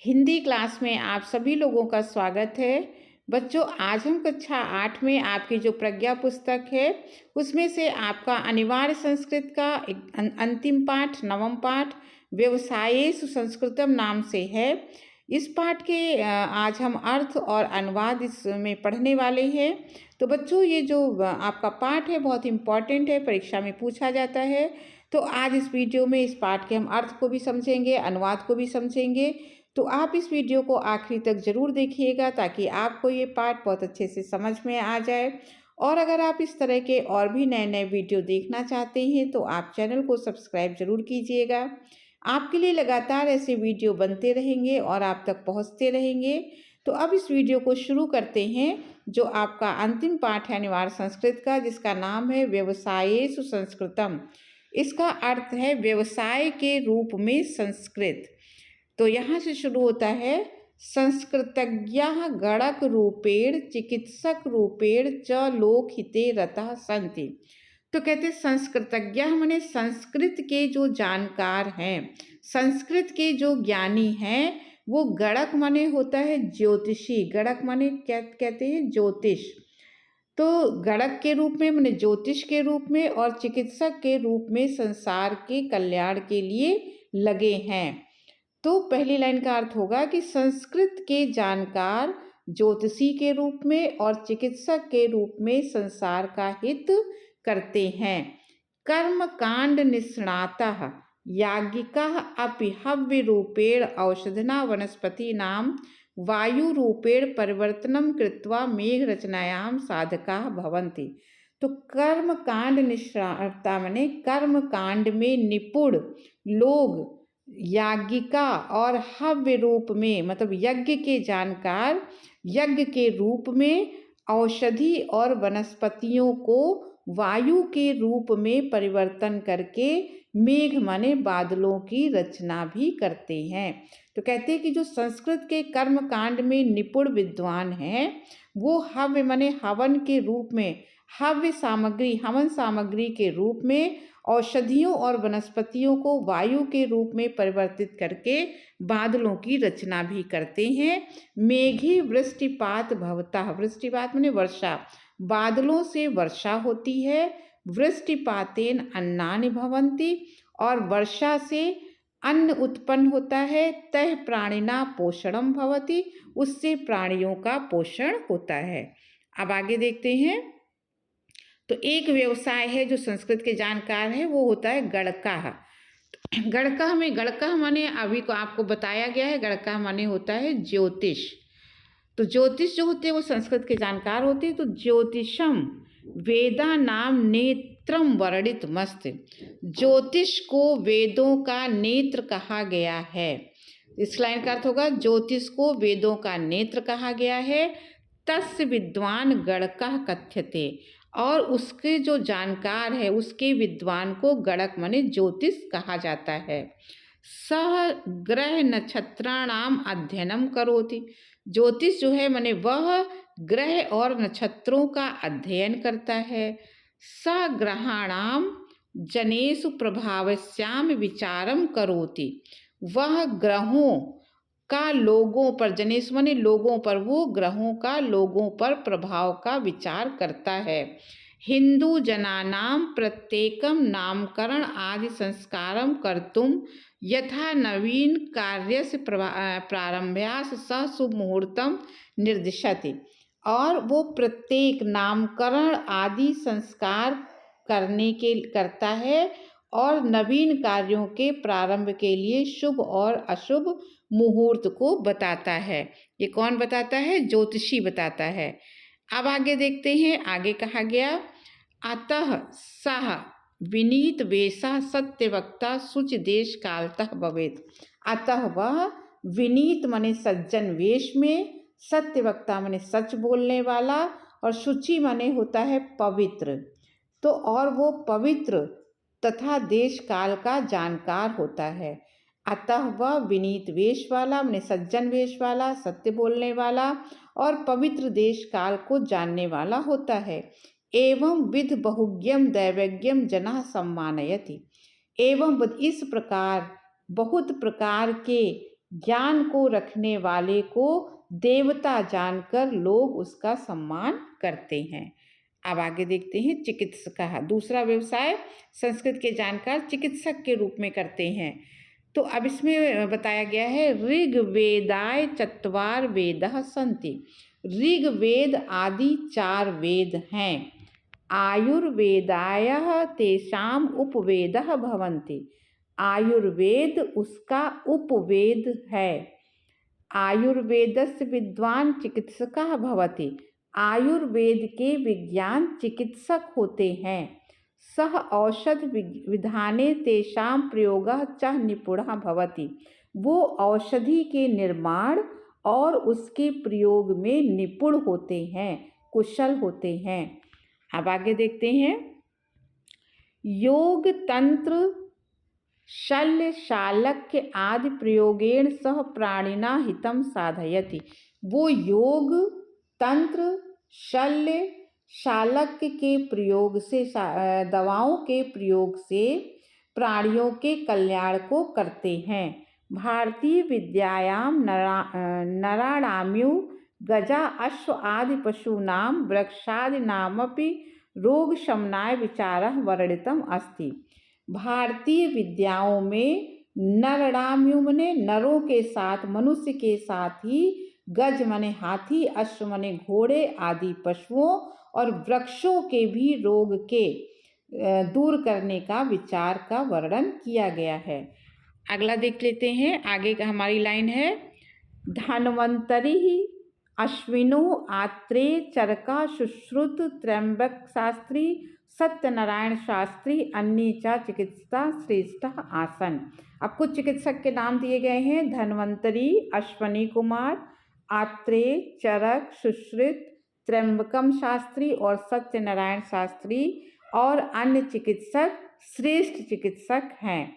Hindi class में आप सभी लोगों का स्वागत है। बच्चों, आज हम कक्षा 8 में आपकी जो प्रज्ञा पुस्तक है उसमें से आपका अनिवार्य संस्कृत का एक अंतिम पाठ, नवम पाठ व्यवसायेषु संस्कृतम नाम से है। इस पाठ के आज हम अर्थ और अनुवाद इसमें पढ़ने वाले हैं। तो बच्चों, ये जो आपका पाठ है बहुत इम्पॉर्टेंट है, परीक्षा में पूछा जाता है। तो आज इस वीडियो में इस पाठ के हम अर्थ को भी समझेंगे, अनुवाद को भी समझेंगे। तो आप इस वीडियो को आखिरी तक ज़रूर देखिएगा ताकि आपको ये पाठ बहुत अच्छे से समझ में आ जाए। और अगर आप इस तरह के और भी नए नए वीडियो देखना चाहते हैं तो आप चैनल को सब्सक्राइब ज़रूर कीजिएगा। आपके लिए लगातार ऐसे वीडियो बनते रहेंगे और आप तक पहुंचते रहेंगे। तो अब इस वीडियो को शुरू करते हैं। जो आपका अंतिम पाठ है अनिवार्य संस्कृत का, जिसका नाम है व्यवसायेषु संस्कृतम। इसका अर्थ है व्यवसाय के रूप में संस्कृत। तो यहाँ से शुरू होता है, संस्कृतज्ञाः गणक रूपेण चिकित्सक रूपेण च लोकहिते रतः सन्ति। तो कहते संस्कृतज्ञ माने संस्कृत के जो जानकार हैं, संस्कृत के जो ज्ञानी हैं, वो गणक माने होता है ज्योतिषी। गणक माने क्या कहते हैं? ज्योतिष। तो गणक के रूप में माने ज्योतिष के रूप में और चिकित्सक के रूप में संसार के कल्याण के लिए लगे हैं। तो पहली लाइन का अर्थ होगा कि संस्कृत के जानकार ज्योतिषी के रूप में और चिकित्सक के रूप में संसार का हित करते हैं। कर्म कांड निष्णातः याज्ञिकाः अपि हव्य रूपेण औषधना वनस्पति नाम वायु रूपेण परिवर्तनम कृत्वा मेघ रचनायाम साधकाः भवन्ति। तो कर्म कांड निष्णाता माने कर्म कांड में निपुण लोग, याज्ञिका और हव्य रूप में मतलब यज्ञ के जानकार, यज्ञ के रूप में औषधि और वनस्पतियों को वायु के रूप में परिवर्तन करके मेघ माने बादलों की रचना भी करते हैं। तो कहते हैं कि जो संस्कृत के कर्म कांड में निपुण विद्वान हैं वो हव्य माने हवन के रूप में, हव्य सामग्री, हवन सामग्री के रूप में औषधियों और वनस्पतियों को वायु के रूप में परिवर्तित करके बादलों की रचना भी करते हैं। मेघे वृष्टिपात भवतः, वृष्टिपात माने वर्षा, बादलों से वर्षा होती है। वृष्टिपातेन अन्नानि भवन्ति, और वर्षा से अन्न उत्पन्न होता है। तह प्राणिना पोषणम भवति, उससे प्राणियों का पोषण होता है। अब आगे देखते हैं। तो एक व्यवसाय है जो संस्कृत के जानकार है, वो होता है गणकः। गणकः में, गणकः माने अभी को आपको बताया गया है, गणकः माने होता है ज्योतिष। तो ज्योतिष जो होते हैं वो संस्कृत के जानकार होते हैं। तो ज्योतिषम वेदा नाम नेत्रम वर्णित मस्त, ज्योतिष को वेदों का नेत्र कहा गया है। इस लाइन का अर्थ होगा ज्योतिष को वेदों का नेत्र कहा गया है। तस्य विद्वान गणकः कथ्यते, और उसके जो जानकार है उसके विद्वान को गणक माने ज्योतिष कहा जाता है। सह ग्रह नक्षत्राणाम अध्ययनम करोति, ज्योतिष जो है माने वह ग्रह और नक्षत्रों का अध्ययन करता है। स ग्रहाणाम जनेषु प्रभावस्याम विचारम करोति, वह ग्रहों का लोगों पर, जनेश माने लोगों पर, वो ग्रहों का लोगों पर प्रभाव का विचार करता है। हिंदू जनानाम प्रत्येकम नामकरण आदि संस्कारम कर्तुम यथा नवीन कार्यस्य प्रारंभ्यास स शुभ मुहूर्तम निर्दिशति, और वो प्रत्येक नामकरण आदि संस्कार करता है और नवीन कार्यों के प्रारंभ के लिए शुभ और अशुभ मुहूर्त को बताता है। ये कौन बताता है? ज्योतिषी बताता है। अब आगे देखते हैं। आगे कहा गया, अतः सह विनीत वेशः सत्यवक्ता शुचि देश कालतः भवेत्। अतः वह विनीत माने सज्जन वेश में, सत्यवक्ता माने सच बोलने वाला, और शुचि माने होता है पवित्र। तो और वो पवित्र तथा देश काल का जानकार होता है। अतः वह विनीत वेश वाला माने सज्जन वेश वाला, सत्य बोलने वाला और पवित्र देश काल को जानने वाला होता है। एवं विध बहुज्ञम दैवज्ञम जनः सम्मानयति, एवं इस प्रकार बहुत प्रकार के ज्ञान को रखने वाले को देवता जानकर लोग उसका सम्मान करते हैं। अब आगे देखते हैं चिकित्सक। दूसरा व्यवसाय संस्कृत के जानकार चिकित्सक के रूप में करते हैं। तो अब इसमें बताया गया है ऋग्वेदाय चत्वार वेदः सन्ति। ऋग्वेद आदि 4 वेद हैं। आयुर्वेदायः तेषाम उपवेदः भवन्ति। आयुर्वेद उसका उपवेद है। आयुर्वेदस्य विद्वान चिकित्सकः भवति। आयुर्वेद के विज्ञान चिकित्सक होते हैं। सह औषध विधाने तेषां प्रयोगः च निपुणः भवति। वो औषधि के निर्माण और उसके प्रयोग में निपुण होते हैं, कुशल होते हैं। अब आगे देखते हैं योग तंत्र शल्य शालक्य आदि प्रयोगेण सह प्राणिना हितम साधयति। वो योग तंत्र शल्य शालक्य के प्रयोग से, दवाओं के प्रयोग से प्राणियों के कल्याण को करते हैं। भारतीय विद्यायाम नराणाम्यु गजा अश्व आदि पशूनां वृक्षादीनामपि रोग शमनाय विचारः वर्णितम् अस्ति। भारतीय विद्याओं में नरणाम्यु मने नरों के साथ, मनुष्य के साथ ही गज मने हाथी, अश्व मने घोड़े आदि पशुओं और वृक्षों के भी रोग के दूर करने का विचार का वर्णन किया गया है। अगला देख लेते हैं। आगे का हमारी लाइन है धन्वंतरि अश्विनो आत्रे चरका सुश्रुत त्र्यंबक शास्त्री सत्यनारायण शास्त्री अन्य च चिकित्सा श्रेष्ठ आसन। अब कुछ चिकित्सक के नाम दिए गए हैं। धन्वंतरि, अश्वनी कुमार, आत्रेय, चरक, सुश्रुत, त्र्यंबकम शास्त्री और सत्यनारायण शास्त्री और अन्य चिकित्सक श्रेष्ठ चिकित्सक हैं।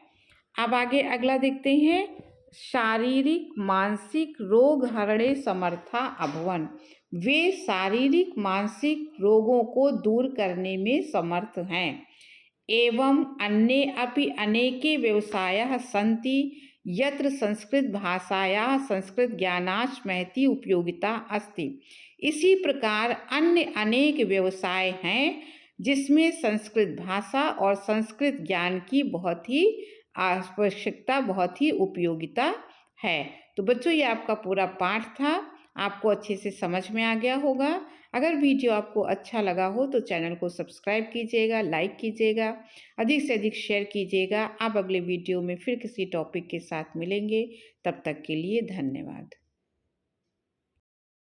अब आगे अगला देखते हैं शारीरिक मानसिक रोग हरणे समर्था अभवन। वे शारीरिक मानसिक रोगों को दूर करने में समर्थ हैं। एवं अन्ये अपि अनेके व्यवसायाः सन्ति यत्र संस्कृत भाषायाः संस्कृत ज्ञानाच् महती उपयोगिता अस्ति। इसी प्रकार अन्य अनेक व्यवसाय हैं जिसमें संस्कृत भाषा और संस्कृत ज्ञान की बहुत ही आवश्यकता, बहुत ही उपयोगिता है। तो बच्चों ये आपका पूरा पाठ था, आपको अच्छे से समझ में आ गया होगा। अगर वीडियो आपको अच्छा लगा हो तो चैनल को सब्सक्राइब कीजिएगा, लाइक कीजिएगा, अधिक से अधिक शेयर कीजिएगा। आप अगले वीडियो में फिर किसी टॉपिक के साथ मिलेंगे। तब तक के लिए धन्यवाद।